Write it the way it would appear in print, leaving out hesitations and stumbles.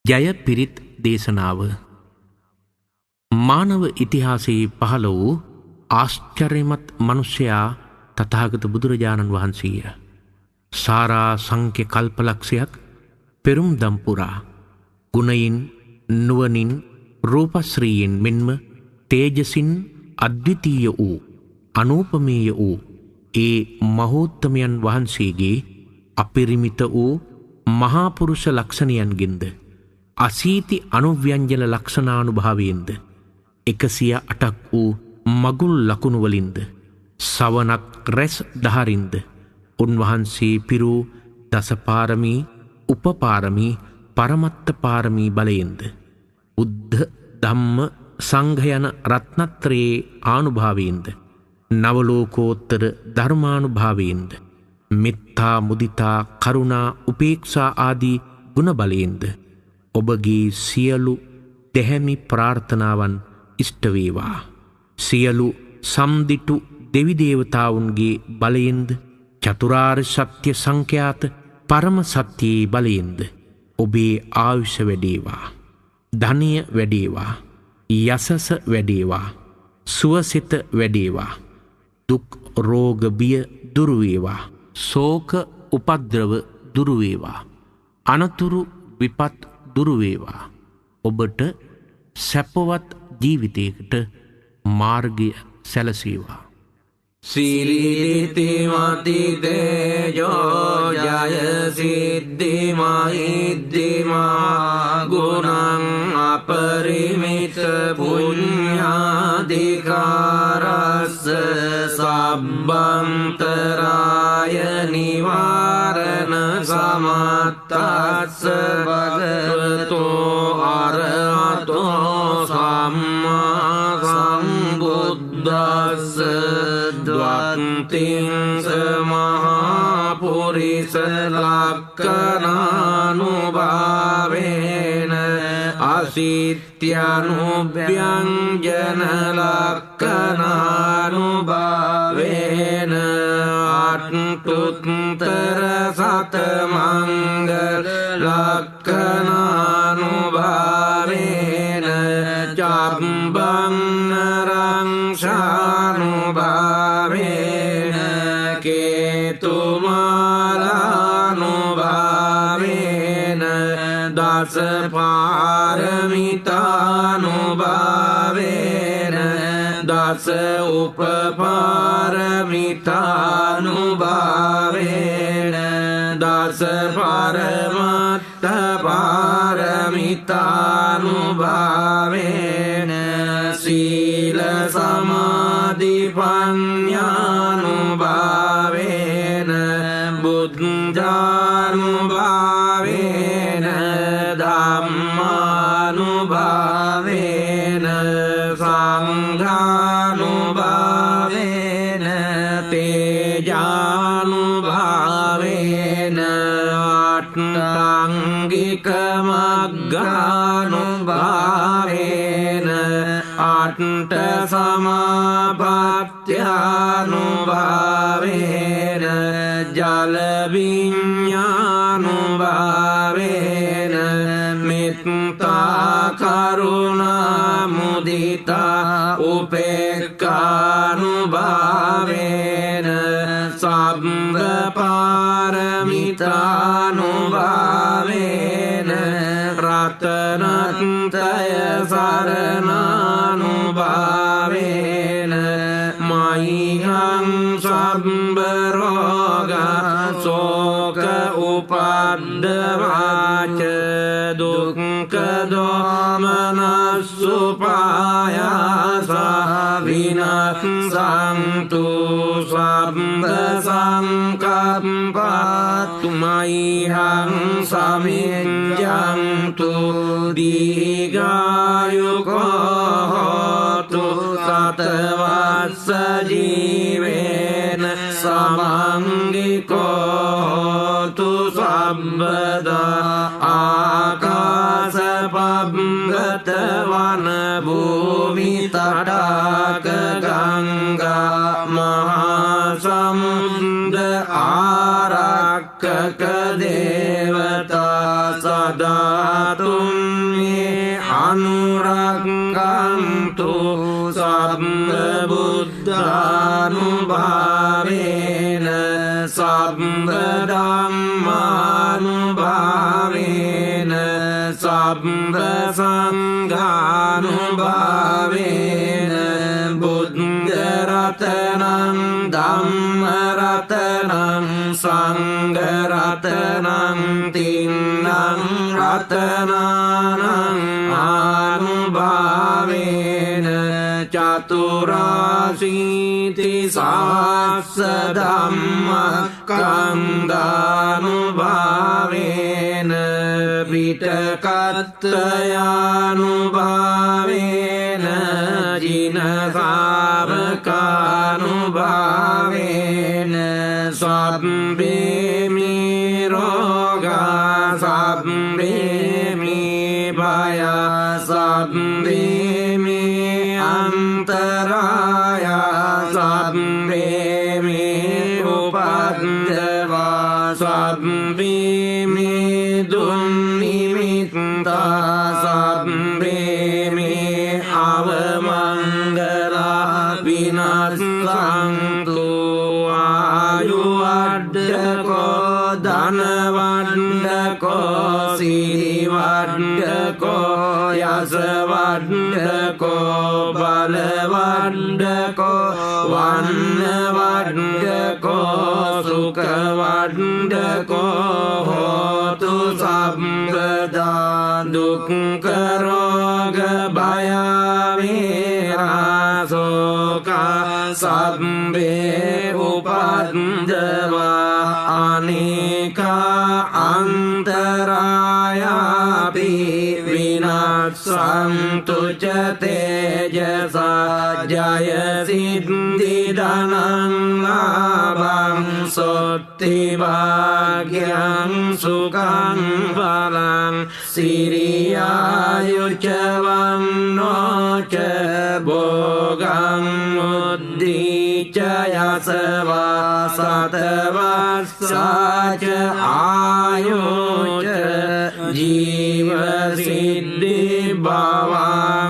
ජය පිරිත් දේශනාව මානව ඉතිහාසයේ පහළ වූ ආශ්චර්යමත් මනුෂ්‍යයා තථාගත බුදුරජාණන් වහන්සේය. සාරා සංඛ්‍ය කල්පලක්ෂයක් පෙරුම් දම් පුරා ගුණයින් නුවණින් රූපශ්‍රීයෙන් මෙන්ම තේජසින් අද්විතීය වූ අනූපමේය වූ ඒ මහෝත්තමයන් වහන්සේගේ අපරිමිත වූ මහා පුරුෂ ලක්ෂණයන්ගෙන්ද අසීති අනුව්‍යංජන ලක්ෂණානුභාවයෙන්ද 108ක් වූ මගුල් ලකුණු වලින්ද සවනක් රැස් දහරින්ද උන්වහන්සේ පිරූ දසපාරමී උපපාරමී පරමත්ත පාරමී බලයෙන්ද බුද්ධ ධම්ම සංඝ යන රත්නත්‍රයේ ආනුභාවයෙන්ද නවලෝකෝත්තර ධර්මානුභාවයෙන්ද මෙත්තා මුදිතා කරුණා උපේක්ෂා ආදී ගුණ බලයෙන්ද ඔබගේ සියලු දැහැමි ප්‍රාර්ථනාවන් ඉෂ්ට වේවා. සියලු සම්දිටු දෙවි දේවතාවුන්ගේ බලයෙන්ද චතුරාර්ය සත්‍ය සංඛ්‍යාත පරම සත්‍යයේ බලයෙන්ද ඔබේ ආයුෂ වැඩේවා. ධනය වැඩේවා. යසස වැඩේවා. සුවසිත වැඩේවා. දුක් රෝග බිය දුරු වේවා. ශෝක උපද්‍රව දුරු වේවා. අනතුරු විපත් දුරු වේවා. ඔබට සැපවත් ජීවිතයකට මාර්ගය සැලසේවා. සිරිති මති තේජෝ ජය සිද්ධි මහිද්දිමා ගුණං අපරිමිත පුඤ්ඤාධිකාරස්ස සබ්බන්තරාය නිවාරණ සමත්තස්ස භගවතෝ අරහතෝ සම්මා සම්බුද්දස්ස ද්වන්තිං සමහා පුරිස ලක්ඛනානුභාවේන අසිත්‍යනුභ්‍යංජන ලක්ඛනානුභාවේන අට්ඨුත්තර සතමංගල ලක්ඛනානුභාවේන චම්බං නරං ශානුභාවේන කේතුමාලානුභාවේන දස පාරමිතානුභාවේන දස උපපාරමිතානුභාවේන දස පරමත්ත පාරමිතානුභාවේන සීල සමාධි පඤ්ඤානුභාවේන බුද්ධානුභාවේන ධම්මානුභාවේන සංඝානුභාවේන තේජානුභාවේන අට්ඨාංගික මග්ගානුභාවේන අට්ඨ සමාපත්ත්‍යානුභාවේන ජල විඤ්ඤානුභාවේන මෙත්තා කරුණා මුදිතා උපේක්ඛානුභාවේන සබ්බ පාරමිතානුභාවේන රතනත්‍රය සරණානුභාවේන මයිහං සම්බ රෝග ශෝක උපද්දවාච දුක්ඛ දෝමනස්සුපායාස විනස්සන්තු සම්බ සංකප්පතු මයිහං සමිඤ්ඤන්තු දීඝායුකෝ හෝතු සතවස්ස ජීවේන සමංගිකෝ හෝතු සම්බදා ආකාශ පබ්බත වන භූමි තටාක ගංගා මහා සමුද්‍ර ආරක්කක දේවතා ධාතුන් මේ අනුරක්ඛන්තු සබ්බ බුද්ධානුභාවේන සබ්බ ධම්මානුභාවේන සබ්බ සංඝානුභාවේන බුද්ධ රතනං ධම්ම රතනං සංඝ රතනං තින්නං රතනානං ආනුභාවේන චතුරාසීති සහස්ස ධම්මස්කන්ධානුභාවේන පිටකත්තයානුභාවේන ජින ශාවකානුභාවේන සබ්බේ මේ රෝගා සබ්බේ මේ භය සබ්බේ මේ අන්තරාය සබ්බේ මේ උපද්දවා සබ්බේ මේ දුන්නිමිත්තා සබ්බේ මේ අවමංගලා විනස්සන්තු ආයුවඩ්ඩකෝ ධනවඩ්ඩකෝ සිරිවඩ්ඩකෝ යසවඩ්ඩකෝ බලවඩ්ඩකෝ වන්නවඩ්ඩකෝ සුඛවඩ්ඩකෝ හෝතු සම්පදා දුක්ඛ රෝග භය වේරාසෝක සබ්බේ උපද්දවා අනේක අන්තරායාපි විනාශන්තු ච තේජසා ජය සිද්ධි ධනං ලාභං සොත්ති භාග්‍යං සුඛං බලං සිරියායුච වන්නෝ ච භෝගං උද්ධිච යසවා සතවස්සාච ආයුච ජීව සිද්ධි භවා